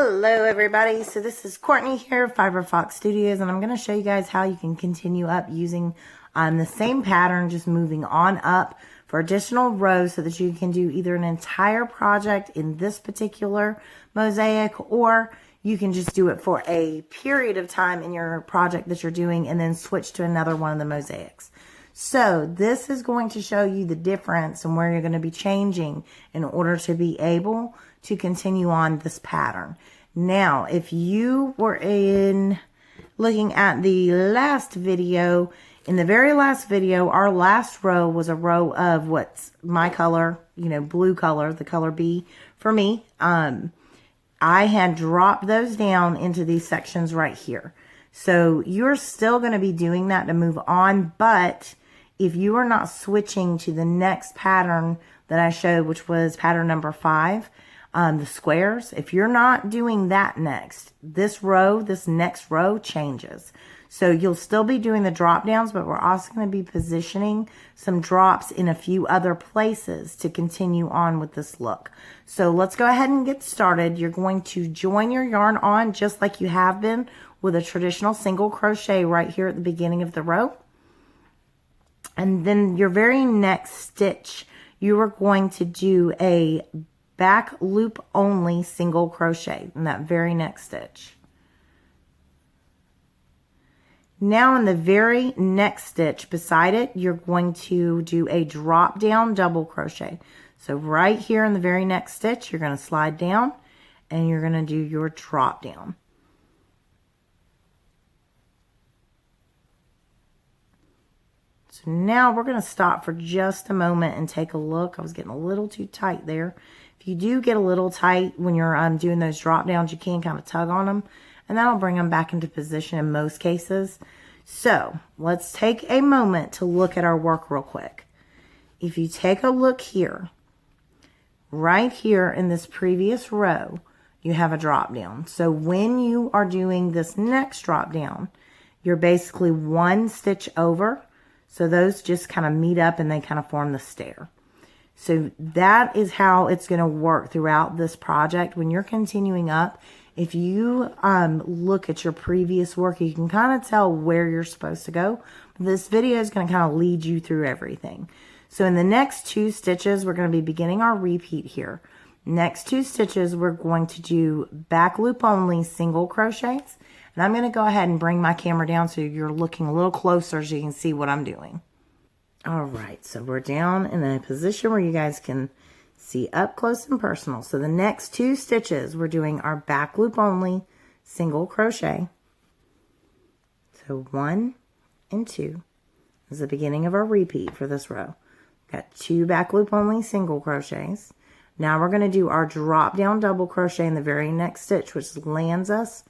Hello everybody, so this is Courtney here, Fiber Fox Studios, and I'm going to show you guys how you can continue up using the same pattern, just moving on up for additional rows so that you can do either an entire project in this particular mosaic, or you can just do it for a period of time in your project that you're doing and then switch to another one of the mosaics. So this is going to show you the difference and where you're going to be changing in order to be able to continue on this pattern. Now, if you were looking at the last video, in the very last video, our last row was a row of what's my color, blue color, the color B for me. I had dropped those down into these sections right here. So you're still going to be doing that to move on, but if you are not switching to the next pattern that I showed, which was pattern number 5, the squares, if you're not doing that next, this next row changes. So you'll still be doing the drop downs, but we're also going to be positioning some drops in a few other places to continue on with this look. So let's go ahead and get started. You're going to join your yarn on just like you have been with a traditional single crochet right here at the beginning of the row. And then your very next stitch, you are going to do a back loop only single crochet in that very next stitch. Now in the very next stitch beside it, you're going to do a drop down double crochet. So right here in the very next stitch, you're going to slide down and you're going to do your drop down. So now we're going to stop for just a moment and take a look. I was getting a little too tight there. If you do get a little tight when you're doing those drop downs, you can kind of tug on them, and that'll bring them back into position in most cases. So let's take a moment to look at our work real quick. If you take a look here, right here in this previous row, you have a drop down. So when you are doing this next drop down, you're basically one stitch over. So those just kind of meet up and they kind of form the stair. So that is how it's going to work throughout this project. When you're continuing up, if you look at your previous work, you can kind of tell where you're supposed to go. This video is going to kind of lead you through everything. So in the next 2 stitches, we're going to be beginning our repeat here. Next 2 stitches, we're going to do back loop only single crochets. And I'm going to go ahead and bring my camera down so you're looking a little closer so you can see what I'm doing. All right, so we're down in a position where you guys can see up close and personal. So the next 2 stitches, we're doing our back loop only single crochet. So 1 and 2 is the beginning of our repeat for this row. We've got 2 back loop only single crochets. Now we're going to do our drop down double crochet in the very next stitch, which lands us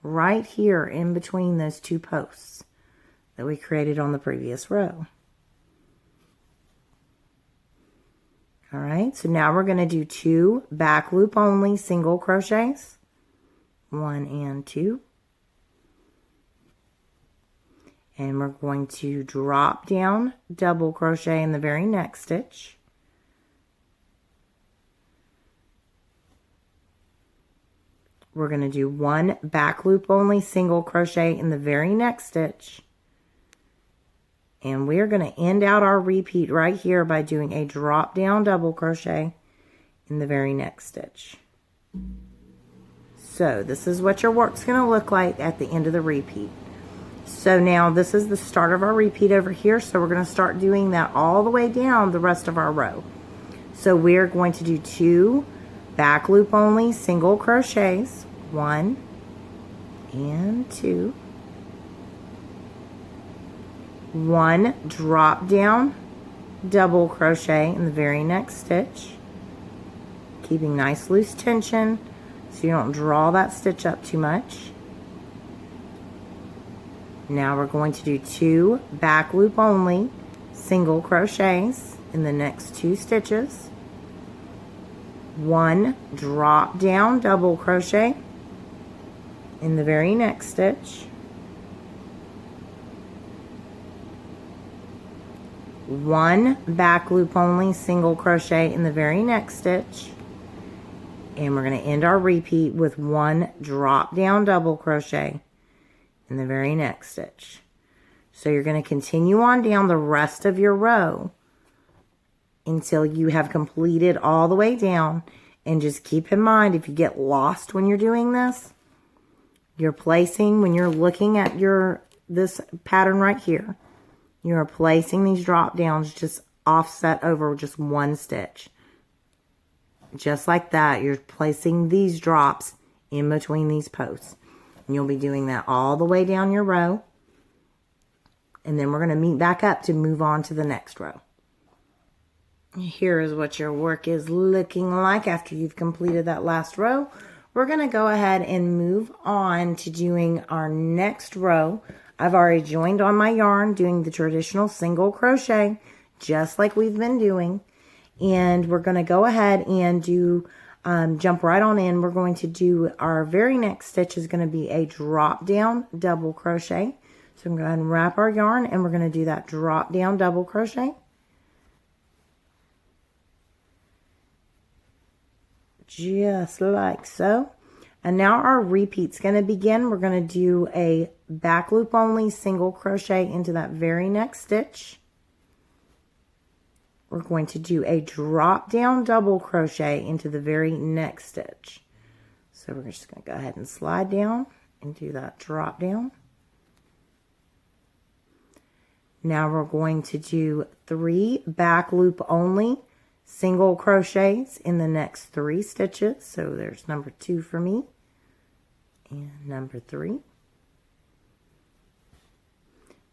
right here in between those 2 posts that we created on the previous row. All right, so now we're going to do 2 back loop only single crochets, 1 and 2. And we're going to drop down double crochet in the very next stitch. We're going to do 1 back loop only single crochet in the very next stitch. And we're going to end out our repeat right here by doing a drop down double crochet in the very next stitch. So this is what your work's going to look like at the end of the repeat. So now this is the start of our repeat over here. So we're going to start doing that all the way down the rest of our row. So we're going to do 2 back loop only single crochets, 1 and 2. 1 drop down double crochet in the very next stitch, keeping nice loose tension so you don't draw that stitch up too much. Now we're going to do 2 back loop only single crochets in the next 2 stitches, 1 drop down double crochet in the very next stitch, 1 back loop only single crochet in the very next stitch, And we're going to end our repeat with 1 drop down double crochet in the very next stitch. So you're going to continue on down the rest of your row until you have completed all the way down. And just keep in mind, if you get lost when you're doing this, you're placing, when you're looking at this pattern right here, you're placing these drop downs just offset over just 1 stitch. Just like that, you're placing these drops in between these posts. And you'll be doing that all the way down your row. And then we're going to meet back up to move on to the next row. Here is what your work is looking like after you've completed that last row. We're going to go ahead and move on to doing our next row. I've already joined on my yarn doing the traditional single crochet, just like we've been doing. And we're going to go ahead and do, jump right on in. We're going to do our very next stitch is going to be a drop down double crochet. So I'm going to go ahead and wrap our yarn and we're going to do that drop down double crochet. Just like so. And now our repeat's going to begin. We're going to do a back loop only single crochet into that very next stitch. We're going to do a drop down double crochet into the very next stitch. So we're just going to go ahead and slide down and do that drop down. Now we're going to do 3 back loop only single crochets in the next 3 stitches. So there's number 2 for me and number 3.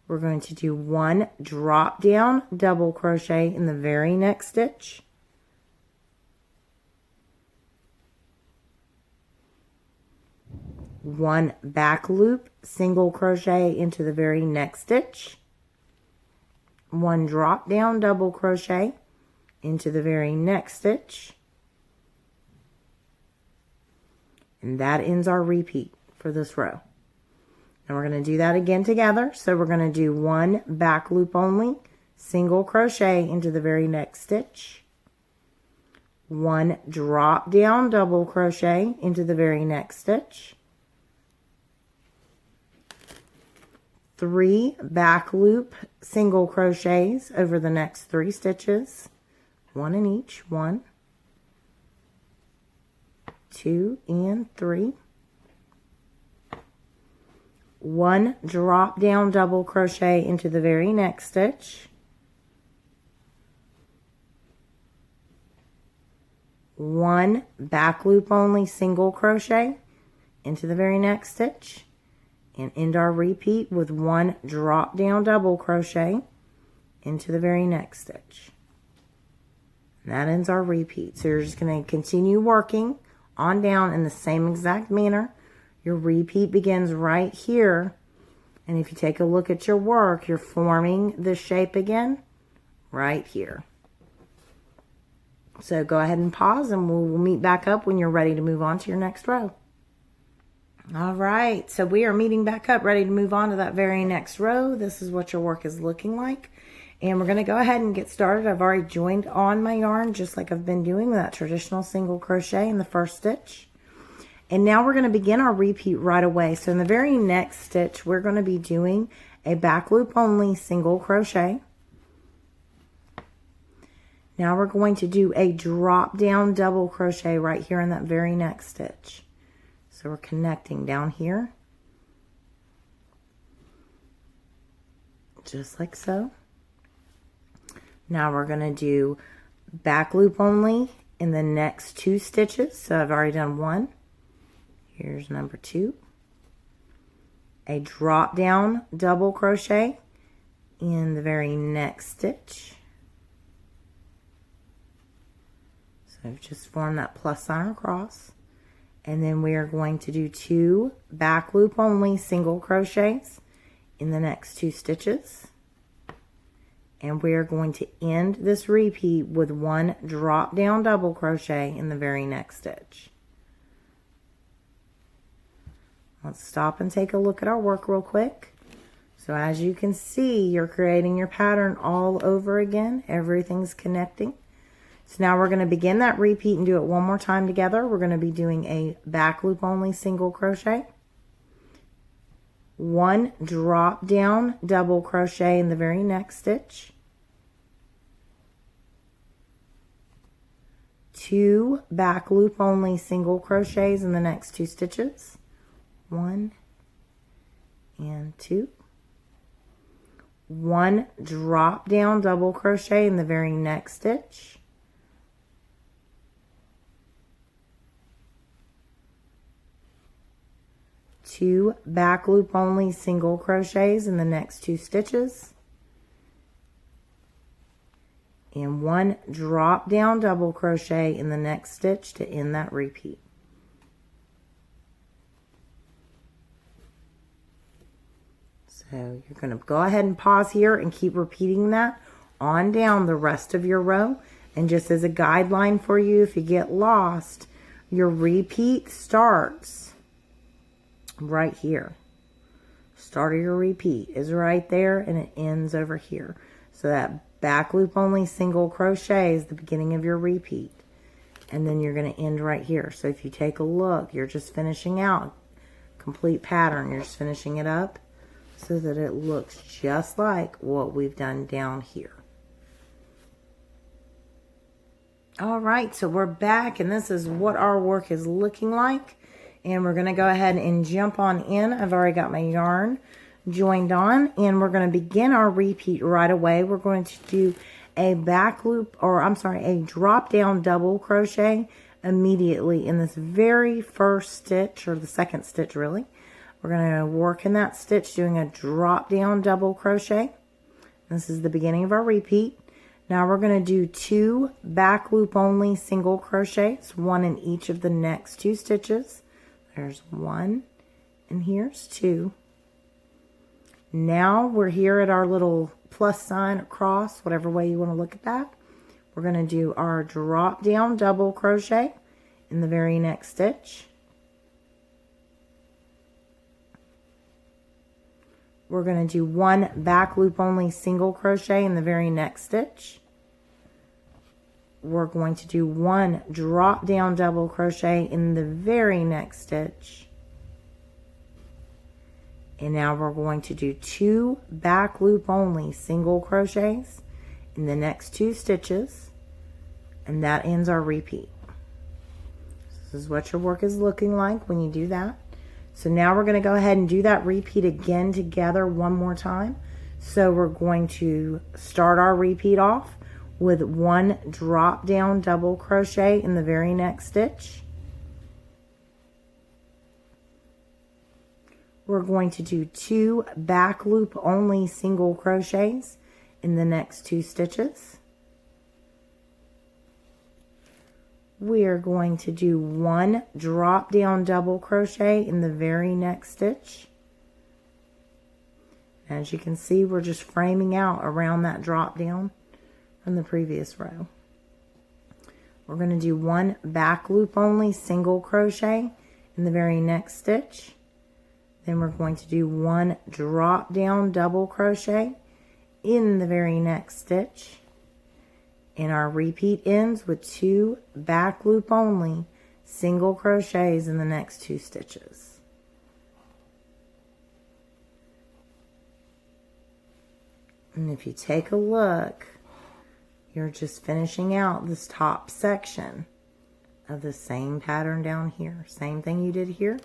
We're going to do 1 drop down double crochet in the very next stitch. One back loop single crochet into the very next stitch. 1 drop down double crochet into the very next stitch. And that ends our repeat for this row. And we're going to do that again together. So we're going to do 1 back loop only single crochet into the very next stitch. 1 drop down double crochet into the very next stitch. 3 back loop single crochets over the next 3 stitches. 1 in each. 1, 2, and 3. 1 drop down double crochet into the very next stitch. 1 back loop only single crochet into the very next stitch. And end our repeat with 1 drop down double crochet into the very next stitch. And that ends our repeat. So you're just going to continue working on down in the same exact manner. Your repeat begins right here. And if you take a look at your work, you're forming the shape again right here. So go ahead and pause and we'll meet back up when you're ready to move on to your next row. All right, so we are meeting back up, ready to move on to that very next row. This is what your work is looking like. And we're going to go ahead and get started. I've already joined on my yarn, just like I've been doing with that traditional single crochet in the first stitch. And now we're going to begin our repeat right away. So in the very next stitch, we're going to be doing a back loop only single crochet. Now we're going to do a drop down double crochet right here in that very next stitch. So we're connecting down here, just like so. Now we're going to do back loop only in the next 2 stitches. So I've already done 1. Here's number 2. A drop down double crochet in the very next stitch. So I've just formed that plus sign across. And then we are going to do 2 back loop only single crochets in the next 2 stitches. And we are going to end this repeat with 1 drop down double crochet in the very next stitch. Let's stop and take a look at our work real quick. So as you can see, you're creating your pattern all over again. Everything's connecting. So now we're going to begin that repeat and do it one more time together. We're going to be doing a back loop only single crochet, 1 drop down double crochet in the very next stitch, 2 back loop only single crochets in the next 2 stitches, 1 and 2, 1 drop down double crochet in the very next stitch, 2 back loop only single crochets in the next 2 stitches, and 1 drop down double crochet in the next stitch to end that repeat. So you're going to go ahead and pause here and keep repeating that on down the rest of your row. And just as a guideline for you, if you get lost, your repeat starts right here. Start of your repeat is right there and it ends over here. So that back loop only single crochet is the beginning of your repeat. And then you're going to end right here. So if you take a look, you're just finishing out complete pattern. You're just finishing it up so that it looks just like what we've done down here. All right, so we're back and this is what our work is looking like. And we're going to go ahead and jump on in. I've already got my yarn joined on and we're going to begin our repeat right away. We're going to do a back loop, or I'm sorry, a drop down double crochet immediately in this very first stitch, or the second stitch really. We're going to work in that stitch doing a drop down double crochet. This is the beginning of our repeat. Now we're going to do 2 back loop only single crochets, 1 in each of the next 2 stitches. There's 1 and here's 2. Now we're here at our little plus sign or cross, whatever way you want to look at that. We're going to do our drop down double crochet in the very next stitch. We're going to do 1 back loop only single crochet in the very next stitch. We're going to do 1 drop down double crochet in the very next stitch. And now we're going to do 2 back loop only single crochets in the next 2 stitches. And that ends our repeat. This is what your work is looking like when you do that. So now we're going to go ahead and do that repeat again together one more time. So we're going to start our repeat off with 1 drop down double crochet in the very next stitch. We're going to do 2 back loop only single crochets in the next 2 stitches. We are going to do 1 drop down double crochet in the very next stitch. As you can see, we're just framing out around that drop down from the previous row. We're going to do 1 back loop only single crochet in the very next stitch. Then we're going to do 1 drop down double crochet in the very next stitch. And our repeat ends with 2 back loop only single crochets in the next 2 stitches. And if you take a look, you're just finishing out this top section of the same pattern down here. Same thing you did here,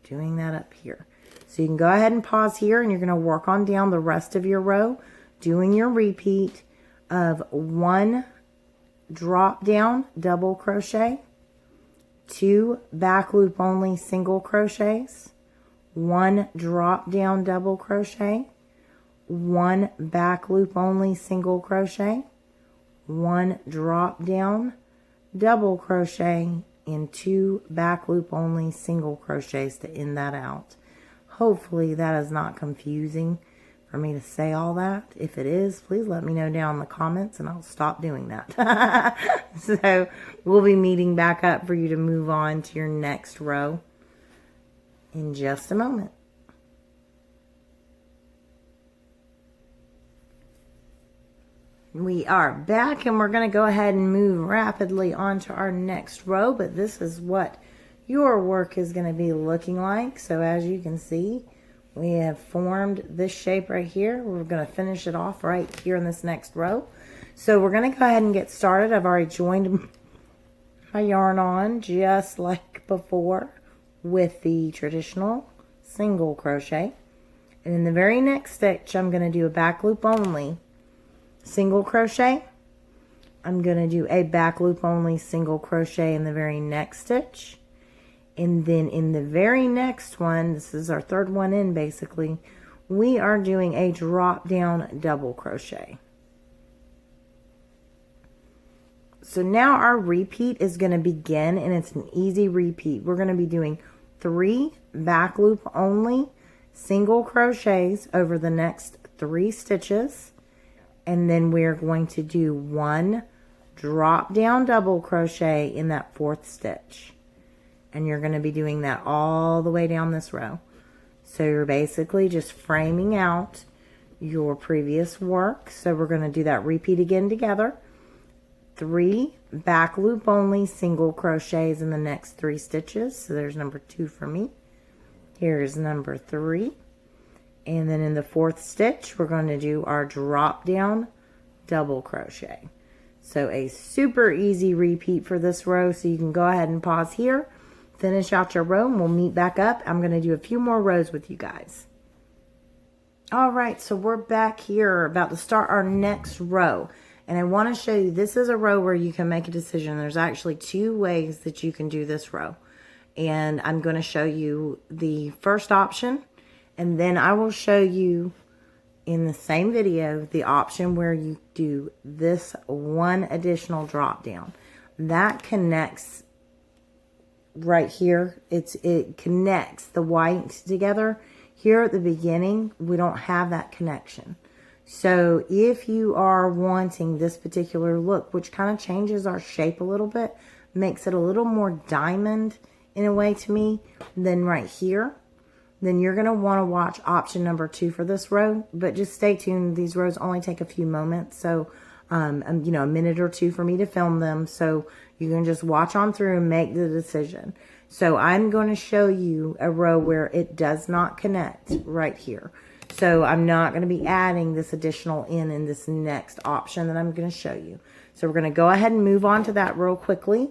doing that up here. So you can go ahead and pause here and you're going to work on down the rest of your row, doing your repeat of 1 drop down double crochet, 2 back loop only single crochets, 1 drop down double crochet, 1 back loop only single crochet, 1 drop down double crochet, and 2 back loop only single crochets to end that out. Hopefully that is not confusing for me to say all that. If it is, please let me know down in the comments and I'll stop doing that. So we'll be meeting back up for you to move on to your next row in just a moment. We are back, and we're going to go ahead and move rapidly on to our next row, but this is what your work is going to be looking like. So as you can see, we have formed this shape right here. We're going to finish it off right here in this next row. So we're going to go ahead and get started. I've already joined my yarn on just like before with the traditional single crochet. And in the very next stitch, I'm going to do a back loop only single crochet. I'm going to do a back loop only single crochet in the very next stitch. And then in the very next one, this is our third one in basically, we are doing a drop down double crochet. So now our repeat is going to begin, and it's an easy repeat. We're going to be doing 3 back loop only single crochets over the next 3 stitches. And then we're going to do 1 drop down double crochet in that 4th stitch. And you're going to be doing that all the way down this row. So you're basically just framing out your previous work. So we're going to do that repeat again together. 3 back loop only single crochets in the next 3 stitches. So there's number 2 for me. Here's number 3. And then in the 4th stitch, we're going to do our drop down double crochet. So a super easy repeat for this row. So you can go ahead and pause here, finish out your row, and we'll meet back up. I'm going to do a few more rows with you guys. All right, so we're back here about to start our next row. And I want to show you, this is a row where you can make a decision. There's actually 2 ways that you can do this row. And I'm going to show you the first option. And then I will show you in the same video the option where you do this 1 additional drop down. That connects right here. It connects the white together. Here at the beginning, we don't have that connection. So if you are wanting this particular look, which kind of changes our shape a little bit, makes it a little more diamond in a way to me than right here, then you're going to want to watch option number 2 for this row. But just stay tuned. These rows only take a few moments. So, you know, a minute or 2 for me to film them. So you can just watch on through and make the decision. So I'm going to show you a row where it does not connect right here. So I'm not going to be adding this additional in this next option that I'm going to show you. So we're going to go ahead and move on to that real quickly.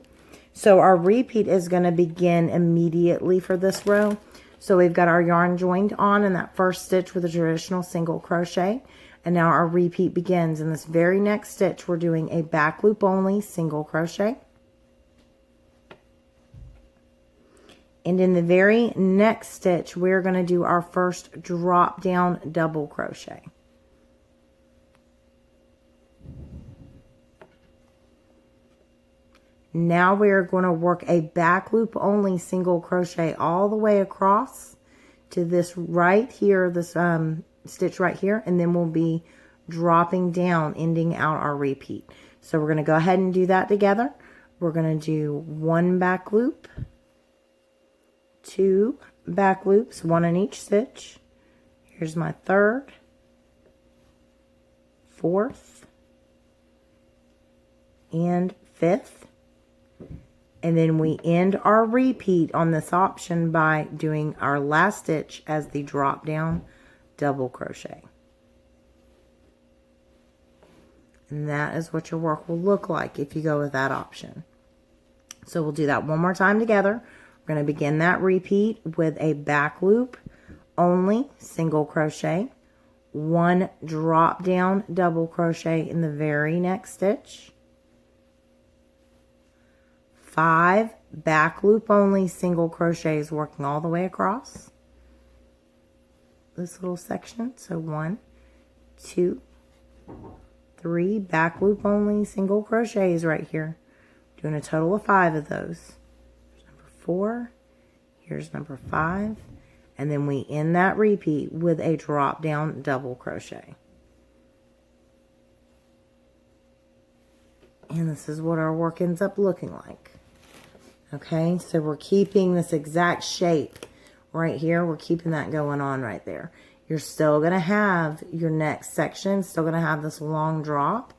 So our repeat is going to begin immediately for this row. So we've got our yarn joined on in that first stitch with a traditional single crochet. And now our repeat begins. In this very next stitch, we're doing a back loop only single crochet. And in the very next stitch, we're going to do our first drop down double crochet. Now we're going to work a back loop only single crochet all the way across to this right here, this stitch right here, and then we'll be dropping down, ending out our repeat. So we're going to go ahead and do that together. We're going to do 1 back loop, 2 back loops, 1 in each stitch. Here's my 3rd, 4th, and 5th. And then we end our repeat on this option by doing our last stitch as the drop down double crochet. And that is what your work will look like if you go with that option. So we'll do that one more time together. We're going to begin that repeat with a back loop only single crochet, 1 drop down double crochet in the very next stitch, 5 back loop only single crochets working all the way across this little section. So 1, 2, 3 back loop only single crochets right here. Doing a total of 5 of those. Here's number 4. Here's number 5. And then we end that repeat with a drop down double crochet. And this is what our work ends up looking like. Okay, so we're keeping this exact shape right here. We're keeping that going on right there. You're still going to have your next section, still going to have this long drop.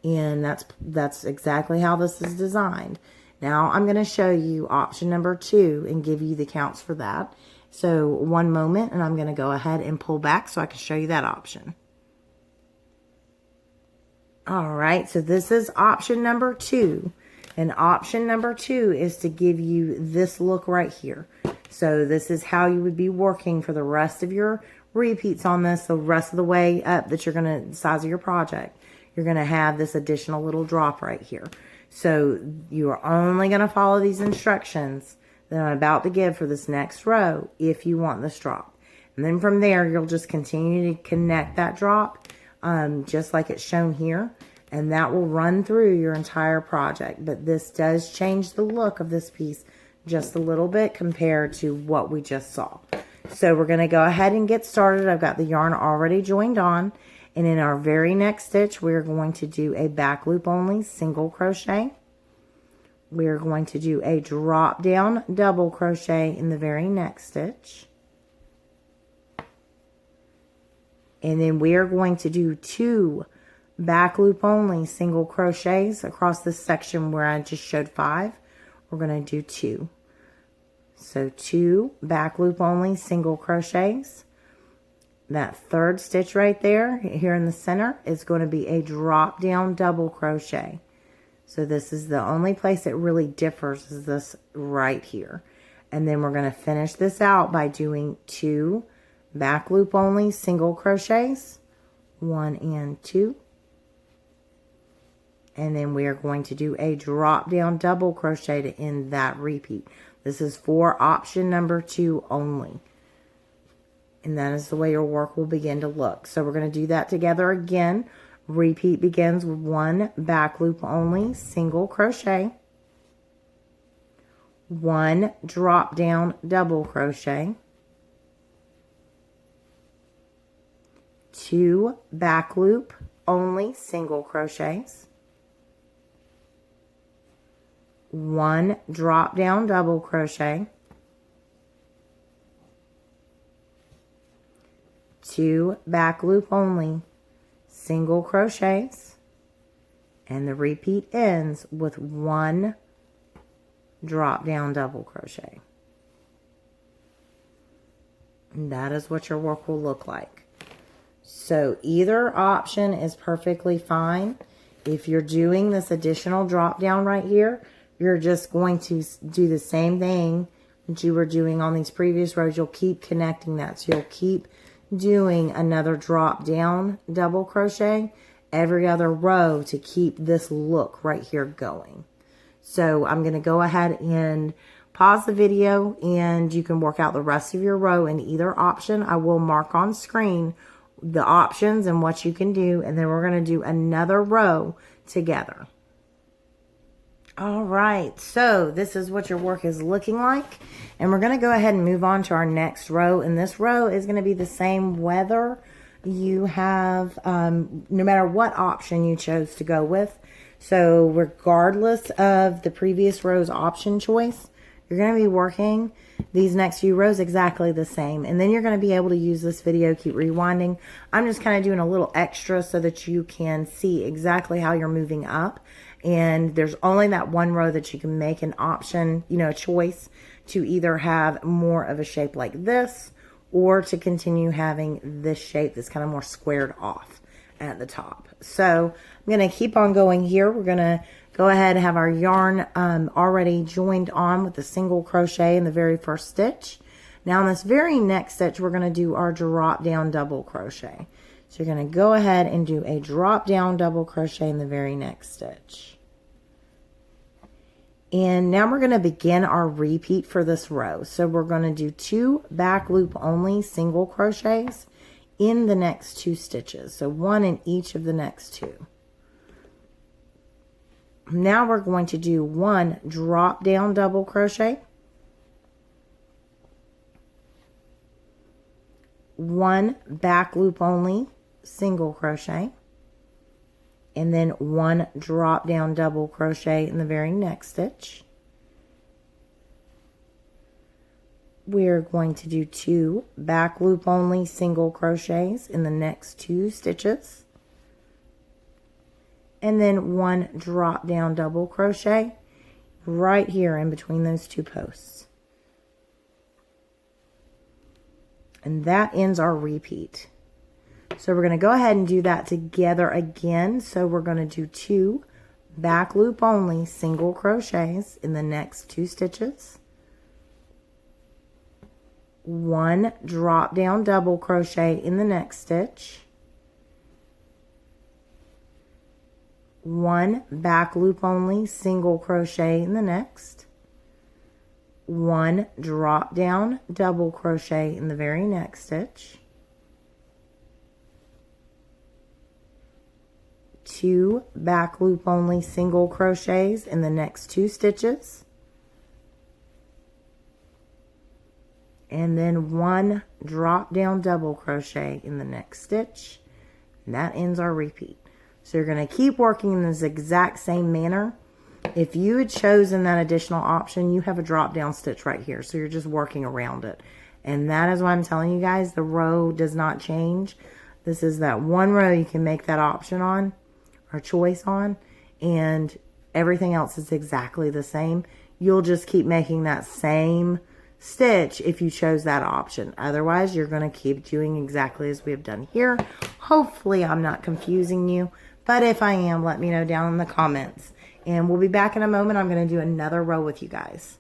And that's exactly how this is designed. Now I'm going to show you option number 2 and give you the counts for that. So one moment, and I'm going to go ahead and pull back so I can show you that option. All right, so this is option number 2. And option number 2 is to give you this look right here. So this is how you would be working for the rest of your repeats on this, the rest of the way up that you're going to, the size of your project. You're going to have this additional little drop right here. So you are only going to follow these instructions that I'm about to give for this next row if you want this drop. And then from there, you'll just continue to connect that drop just like it's shown here. And that will run through your entire project. But this does change the look of this piece just a little bit compared to what we just saw. So we're going to go ahead and get started. I've got the yarn already joined on. And in our very next stitch, we're going to do a back loop only single crochet. We're going to do a drop down double crochet in the very next stitch. And then we are going to do 2 back loop only single crochets across this section where I just showed 5. We're going to do 2. So 2 back loop only single crochets. That third stitch right there here in the center is going to be a drop down double crochet. So this is the only place it really differs, is this right here. And then we're going to finish this out by doing 2 back loop only single crochets, 1 and 2. And then we are going to do a drop down double crochet to end that repeat. This is for option number 2 only. And that is the way your work will begin to look. So we're going to do that together again. Repeat begins with 1 back loop only single crochet, 1 drop down double crochet, 2 back loop only single crochets, 1 drop down double crochet, 2 back loop only single crochets, and the repeat ends with 1 drop down double crochet. And that is what your work will look like. So either option is perfectly fine. If you're doing this additional drop down right here, you're just going to do the same thing that you were doing on these previous rows. You'll keep connecting that. So you'll keep doing another drop down double crochet every other row to keep this look right here going. So I'm going to go ahead and pause the video, and you can work out the rest of your row in either option. I will mark on screen the options and what you can do, and then we're going to do another row together. All right, so this is what your work is looking like, and we're going to go ahead and move on to our next row. And this row is going to be the same whether you have, no matter what option you chose to go with. So regardless of the previous row's option choice, you're going to be working these next few rows exactly the same. And then you're going to be able to use this video, keep rewinding. I'm just kind of doing a little extra so that you can see exactly how you're moving up. And there's only that one row that you can make an option, a choice to either have more of a shape like this or to continue having this shape that's kind of more squared off at the top. So I'm going to keep on going here. We're going to go ahead and have our yarn already joined on with a single crochet in the very first stitch. Now in this very next stitch, we're going to do our drop down double crochet. So you're going to go ahead and do a drop down double crochet in the very next stitch. And now we're going to begin our repeat for this row. So we're going to do 2 back loop only single crochets in the next 2 stitches. So 1 in each of the next 2. Now we're going to do 1 drop down double crochet, 1 back loop only single crochet, and then 1 drop down double crochet in the very next stitch. We're going to do 2 back loop only single crochets in the next 2 stitches. and then 1 drop down double crochet right here in between those 2 posts. And that ends our repeat. So we're going to go ahead and do that together again. So we're going to do 2 back loop only single crochets in the next 2 stitches. 1 drop down double crochet in the next stitch. 1 back loop only single crochet in the next. 1 drop down double crochet in the very next stitch. 2 back loop only single crochets in the next 2 stitches. And then 1 drop down double crochet in the next stitch. And that ends our repeat. So you're going to keep working in this exact same manner. If you had chosen that additional option, you have a drop down stitch right here. So you're just working around it. And that is why I'm telling you guys, the row does not change. This is that one row you can make that option on, or choice on, and everything else is exactly the same. You'll just keep making that same stitch if you chose that option. Otherwise, you're going to keep doing exactly as we have done here. Hopefully, I'm not confusing you, but if I am, let me know down in the comments. And we'll be back in a moment. I'm going to do another row with you guys.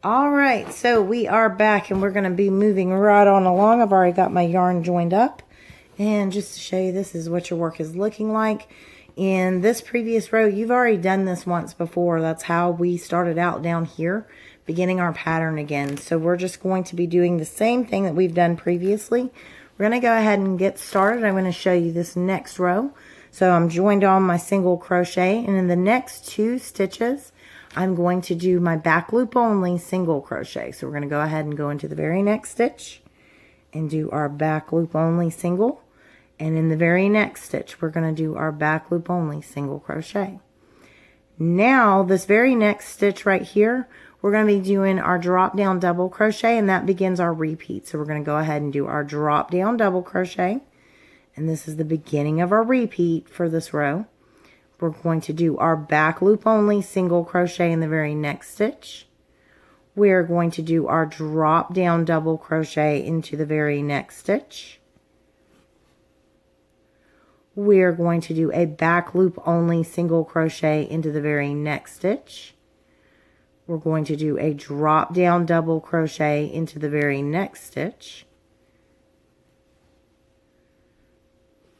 All right, so we are back and we're going to be moving right on along. I've already got my yarn joined up. And just to show you, this is what your work is looking like. In this previous row, you've already done this once before. That's how we started out down here, beginning our pattern again. So we're just going to be doing the same thing that we've done previously. We're going to go ahead and get started. I'm going to show you this next row. So I'm joined on my single crochet, and in the next 2 stitches, I'm going to do my back loop only single crochet. So we're going to go ahead and go into the very next stitch and do our back loop only single. And in the very next stitch, we're going to do our back loop only single crochet. Now, this very next stitch right here, we're going to be doing our drop down double crochet, and that begins our repeat. So we're going to go ahead and do our drop down double crochet. And this is the beginning of our repeat for this row. We're going to do our back loop only single crochet in the very next stitch. We're going to do our drop down double crochet into the very next stitch. We're going to do a back loop only single crochet into the very next stitch. We're going to do a drop down double crochet into the very next stitch.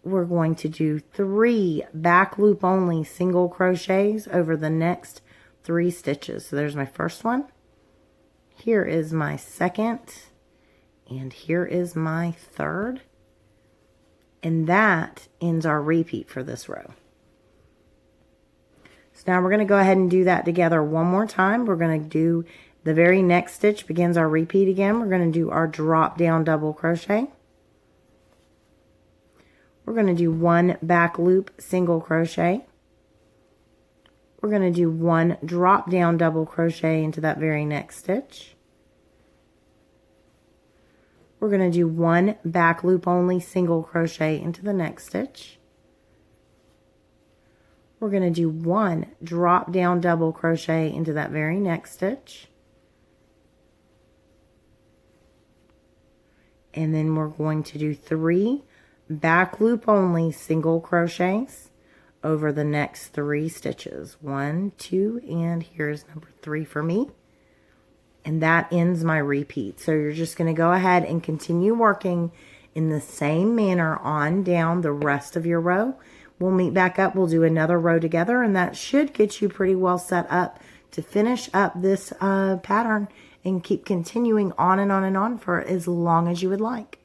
We're going to do 3 back loop only single crochets over the next 3 stitches. So there's my first one. Here is my second. And here is my third. And that ends our repeat for this row. So now we're going to go ahead and do that together one more time. We're going to do the very next stitch begins our repeat again. We're going to do our drop down double crochet. We're going to do 1 back loop single crochet. We're going to do 1 drop down double crochet into that very next stitch. We're going to do 1 back loop only single crochet into the next stitch. We're going to do 1 drop down double crochet into that very next stitch. And then we're going to do 3 back loop only single crochets over the next 3 stitches. 1, 2, and here's number 3 for me. And that ends my repeat. So you're just going to go ahead and continue working in the same manner on down the rest of your row. We'll meet back up. We'll do another row together, and that should get you pretty well set up to finish up this pattern and keep continuing on and on and on for as long as you would like.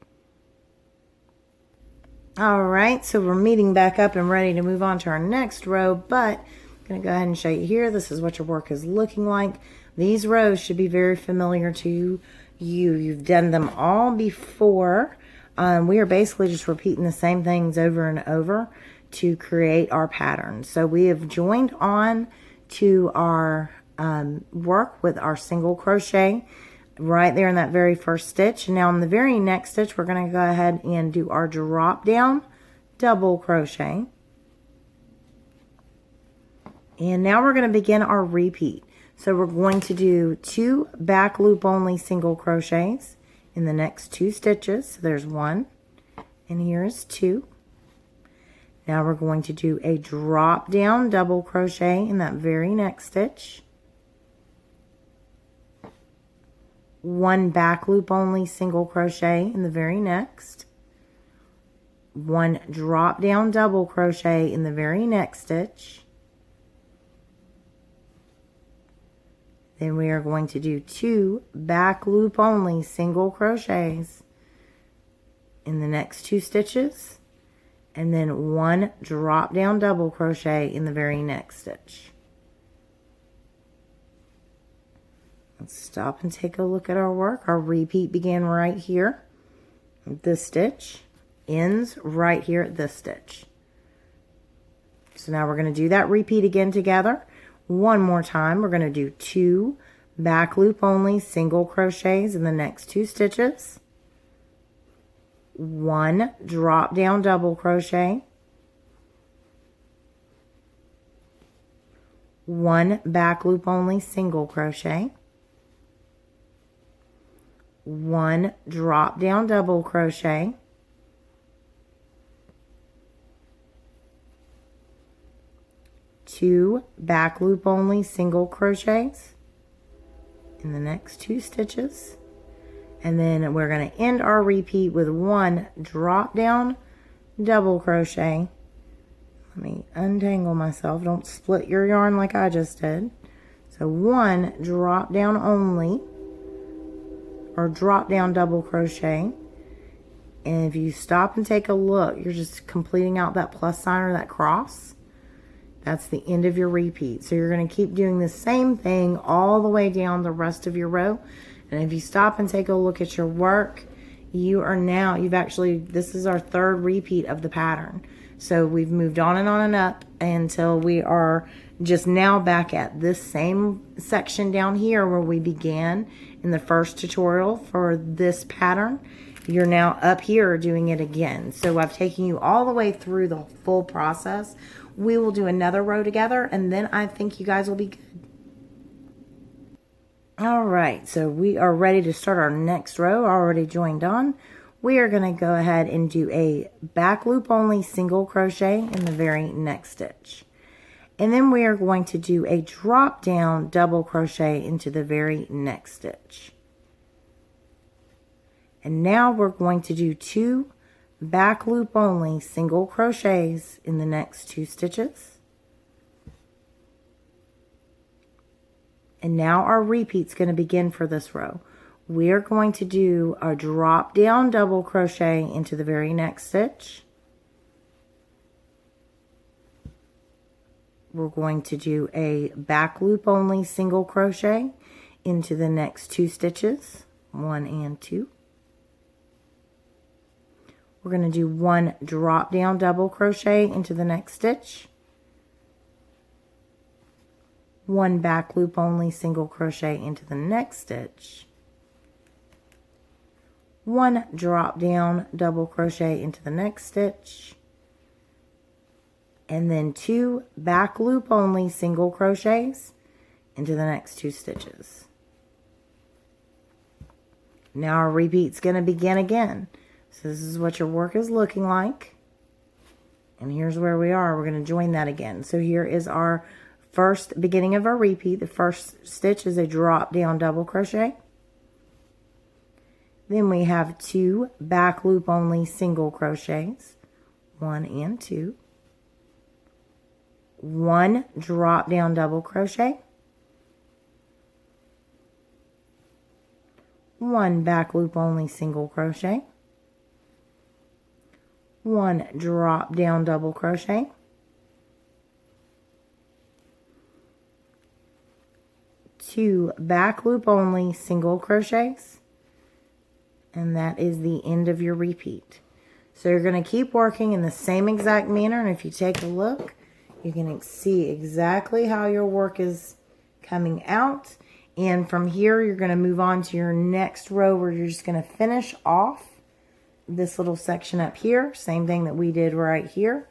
All right, so we're meeting back up and ready to move on to our next row, but I'm going to go ahead and show you here. This is what your work is looking like. These rows should be very familiar to you. You've done them all before. We are basically just repeating the same things over and over to create our pattern. So we have joined on to our work with our single crochet right there in that very first stitch. And now in the very next stitch, we're going to go ahead and do our drop down double crochet. And now we're going to begin our repeat. So we're going to do 2 back loop only single crochets in the next 2 stitches. So there's 1 and here's 2. Now we're going to do a drop down double crochet in that very next stitch. 1 back loop only single crochet in the very next. 1 drop down double crochet in the very next stitch. Then we are going to do 2 back loop only single crochets in the next 2 stitches, and then 1 drop down double crochet in the very next stitch. Let's stop and take a look at our work. Our repeat began right here at this stitch, ends right here at this stitch. So now we're going to do that repeat again together. One more time. We're going to do 2 back loop only single crochets in the next 2 stitches. 1 drop down double crochet. 1 back loop only single crochet. 1 drop down double crochet. 2 back loop only single crochets in the next 2 stitches, and then we're going to end our repeat with 1 drop down double crochet. Let me untangle myself. Don't split your yarn like I just did. So 1 drop down only, or drop down double crochet, and if you stop and take a look, you're just completing out that plus sign or that cross. That's the end of your repeat. So you're going to keep doing the same thing all the way down the rest of your row. And if you stop and take a look at your work, you've actually, this is our 3rd repeat of the pattern. So we've moved on and up until we are just now back at this same section down here where we began in the first tutorial for this pattern. You're now up here doing it again. So I've taken you all the way through the full process. We will do another row together, and then I think you guys will be good. All right, so we are ready to start our next row. Already joined on. We are going to go ahead and do a back loop only single crochet in the very next stitch. And then we are going to do a drop down double crochet into the very next stitch. And now we're going to do 2 back loop only single crochets in the next 2 stitches. And now our repeat's going to begin for this row. We are going to do a drop down double crochet into the very next stitch. We're going to do a back loop only single crochet into the next 2 stitches, 1 and 2. We're going to do 1 drop down double crochet into the next stitch. 1 back loop only single crochet into the next stitch. 1 drop down double crochet into the next stitch. And then 2 back loop only single crochets into the next 2 stitches. Now our repeat's going to begin again. So this is what your work is looking like. And here's where we are. We're going to join that again. So here is our first beginning of our repeat. The first stitch is a drop down double crochet. Then we have 2 back loop only single crochets, 1 and 2. 1 drop down double crochet. 1 back loop only single crochet. 1 drop down double crochet. 2 back loop only single crochets, and that is the end of your repeat. So you're going to keep working in the same exact manner, and if you take a look, you can see exactly how your work is coming out. And from here, you're going to move on to your next row where you're just going to finish off this little section up here. Same thing that we did right here.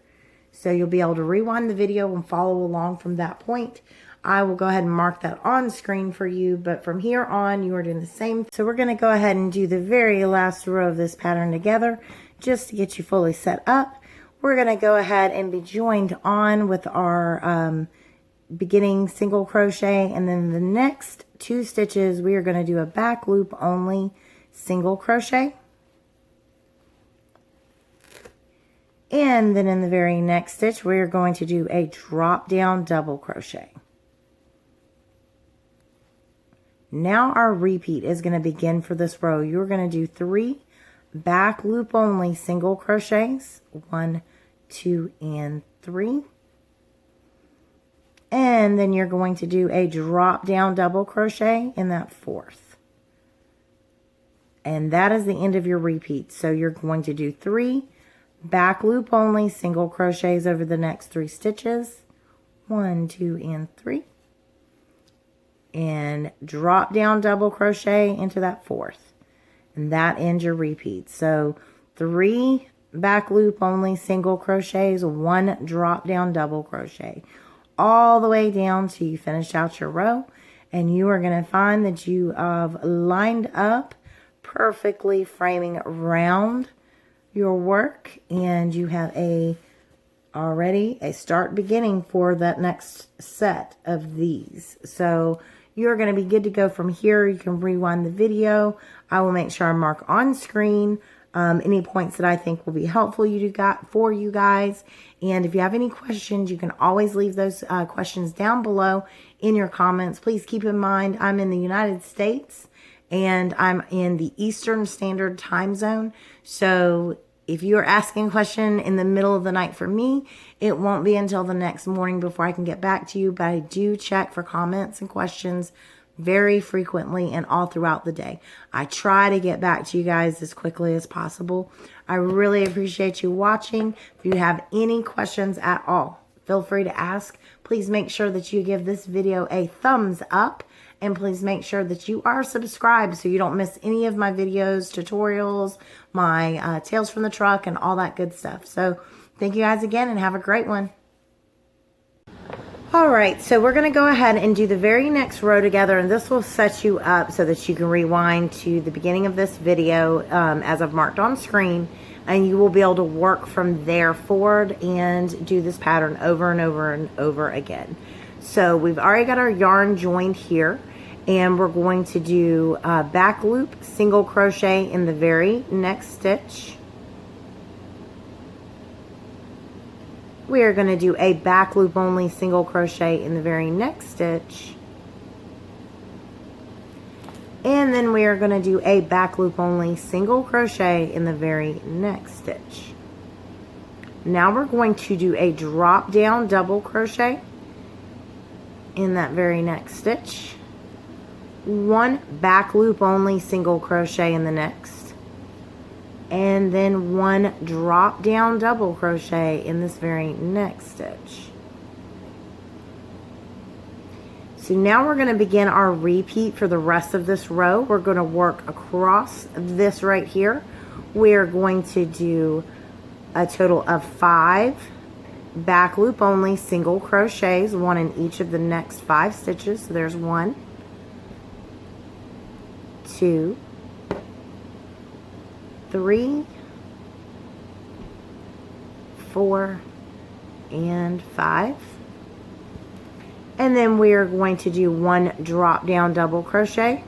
So you'll be able to rewind the video and follow along from that point. I will go ahead and mark that on screen for you, but from here on, you are doing the same. So we're going to go ahead and do the very last row of this pattern together just to get you fully set up. We're going to go ahead and be joined on with our beginning single crochet, and then the next 2 stitches, we are going to do a back loop only single crochet. And then in the very next stitch, we are going to do a drop down double crochet. Now our repeat is going to begin for this row. You're going to do 3 back loop only single crochets. 1, 2, and 3. And then you're going to do a drop down double crochet in that 4th. And that is the end of your repeat. So you're going to do 3 back loop only single crochets over the next 3 stitches. 1, 2, and 3. And drop down double crochet into that 4th, and that ends your repeat. So 3 back loop only single crochets, 1 drop down double crochet, all the way down till you finish out your row, and you are going to find that you have lined up perfectly, framing around your work, and you have already a start beginning for that next set of these. So you're going to be good to go from here. You can rewind the video. I will make sure I mark on screen any points that I think will be helpful for you guys. And if you have any questions, you can always leave those questions down below in your comments. Please keep in mind, I'm in the United States and I'm in the Eastern Standard Time Zone. So if you're asking a question in the middle of the night for me, it won't be until the next morning before I can get back to you. But I do check for comments and questions very frequently and all throughout the day. I try to get back to you guys as quickly as possible. I really appreciate you watching. If you have any questions at all, feel free to ask. Please make sure that you give this video a thumbs up. And please make sure that you are subscribed so you don't miss any of my videos, tutorials, my Tales from the Truck, and all that good stuff. So thank you guys again and have a great one. All right, so we're going to go ahead and do the very next row together, and this will set you up so that you can rewind to the beginning of this video as I've marked on screen, and you will be able to work from there forward and do this pattern over and over and over again. So we've already got our yarn joined here, and we're going to do a back loop single crochet in the very next stitch. We are going to do a back loop only single crochet in the very next stitch, and then we are going to do a back loop only single crochet in the very next stitch. Now we're going to do a drop down double crochet in that very next stitch, 1 back loop only single crochet in the next, and then 1 drop down double crochet in this very next stitch. So now we're going to begin our repeat for the rest of this row. We're going to work across this right here. We're going to do a total of 5 back loop only single crochets, 1 in each of the next 5 stitches. So there's 1, 2, 3, 4, and 5. And then we are going to do 1 drop down double crochet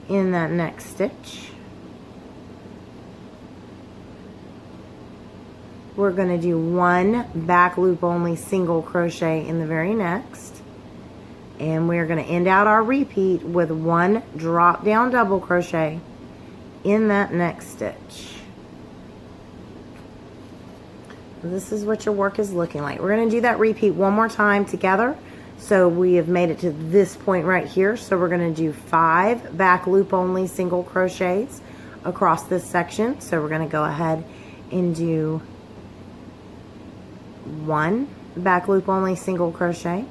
in that next stitch. We're going to do 1 back loop only single crochet in the very next. And we're going to end out our repeat with 1 drop down double crochet in that next stitch. This is what your work is looking like. We're going to do that repeat one more time together. So we have made it to this point right here. So we're going to do 5 back loop only single crochets across this section. So we're going to go ahead and do 1 back loop only single crochet,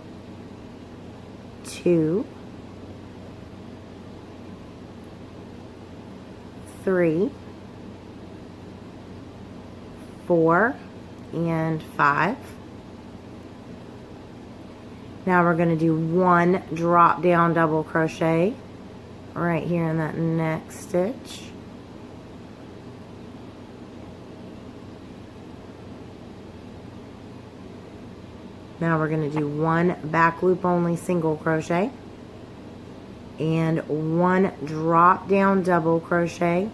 2, 3, 4, and 5. Now we're going to do 1 drop down double crochet right here in that next stitch. Now we're going to do 1 back loop only single crochet and 1 drop down double crochet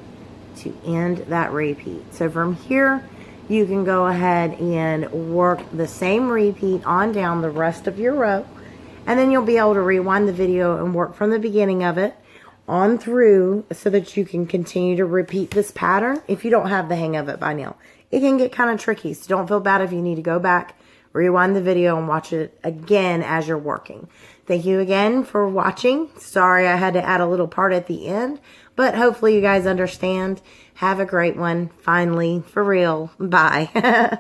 to end that repeat. So from here you can go ahead and work the same repeat on down the rest of your row, and then you'll be able to rewind the video and work from the beginning of it on through so that you can continue to repeat this pattern if you don't have the hang of it by now. It can get kind of tricky, so don't feel bad if you need to go back, rewind the video, and watch it again as you're working. Thank you again for watching. Sorry I had to add a little part at the end, but hopefully you guys understand. Have a great one. Finally, for real. Bye.